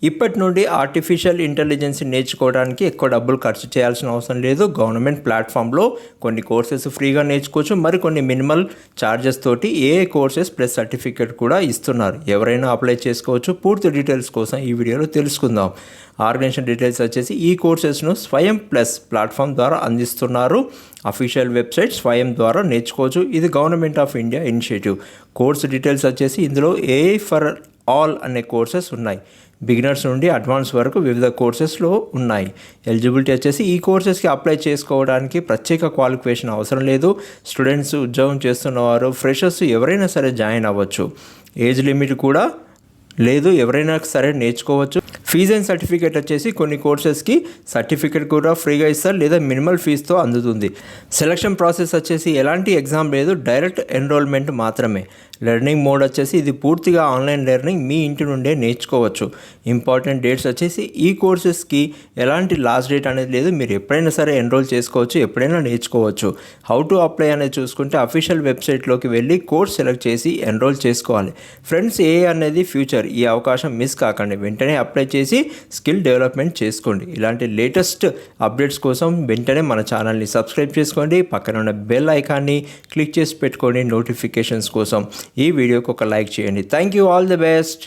ఇప్పటి నుండి artificial intelligence నేర్చుకోవడానికి ఎక్కువ డబ్బులు ఖర్చు చేయాల్సిన అవసరం లేదు. గవర్నమెంట్ ప్లాట్ఫామ్లో కొన్ని కోర్సెస్ ఫ్రీగా నేర్చుకోవచ్చు. మరికొన్ని మినిమల్ ఛార్జెస్ తోటి కోర్సెస్ ప్లస్ సర్టిఫికేట్ కూడా ఇస్తున్నారు. ఎవరైనా అప్లై చేసుకోవచ్చు. పూర్తి డీటెయిల్స్ కోసం ఈ వీడియోలో తెలుసుకుందాం. ఆర్గనైజేషన్ డీటెయిల్స్ వచ్చేసి ఈ కోర్సెస్ను స్వయం ప్లస్ ప్లాట్ఫామ్ ద్వారా అందిస్తున్నారు. అఫీషియల్ వెబ్సైట్ స్వయం ద్వారా నేర్చుకోవచ్చు. ఇది government of India initiative. Course details వచ్చేసి ఇందులో ఏఐ ఫర్ ఆల్ అనే కోర్సెస్ ఉన్నాయి. బిగినర్స్ నుండి అడ్వాన్స్ వరకు వివిధ కోర్సెస్లో ఉన్నాయి. ఎలిజిబిలిటీ వచ్చేసి ఈ కోర్సెస్కి అప్లై చేసుకోవడానికి ప్రత్యేక క్వాలిఫికేషన్ అవసరం లేదు. స్టూడెంట్స్, ఉద్యోగం చేస్తున్నవారు, ఫ్రెషర్స్ ఎవరైనా సరే జాయిన్ అవ్వచ్చు. ఏజ్ లిమిట్ కూడా లేదు, ఎవరైనా సరే నేర్చుకోవచ్చు. ఫీజ్ అండ్ సర్టిఫికేట్ వచ్చేసి కొన్ని కోర్సెస్కి సర్టిఫికేట్ కూడా ఫ్రీగా ఇస్తారు లేదా మినిమల్ ఫీజుతో అందుతుంది. సెలక్షన్ ప్రాసెస్ వచ్చేసి ఎలాంటి ఎగ్జామ్ లేదు, డైరెక్ట్ ఎన్రోల్మెంట్ మాత్రమే. లెర్నింగ్ మోడ్ వచ్చేసి ఇది పూర్తిగా ఆన్లైన్ లెర్నింగ్, మీ ఇంటి నుండే నేర్చుకోవచ్చు. ఇంపార్టెంట్ డేట్స్ వచ్చేసి ఈ కోర్సెస్కి ఎలాంటి లాస్ట్ డేట్ అనేది లేదు, మీరు ఎప్పుడైనా సరే ఎన్రోల్ చేసుకోవచ్చు, ఎప్పుడైనా నేర్చుకోవచ్చు. హౌ టు అప్లై అనేది చూసుకుంటే అఫీషియల్ వెబ్సైట్లోకి వెళ్ళి కోర్స్ సెలెక్ట్ చేసి ఎన్రోల్ చేసుకోవాలి. ఫ్రెండ్స్, అనేది ఫ్యూచర్, ఈ అవకాశం మిస్ కాకండి. వెంటనే అప్లై చేసి స్కిల్ డెవలప్మెంట్ చేసుకోండి. ఇలాంటి లేటెస్ట్ అప్డేట్స్ కోసం వెంటనే మన ఛానల్ని సబ్స్క్రైబ్ చేసుకోండి. పక్కన ఉన్న బెల్ ఐకాన్ని క్లిక్ చేసి పెట్టుకోండి నోటిఫికేషన్స్ కోసం. ఈ వీడియోకి ఒక లైక్ చేయండి. Thank you. All the best.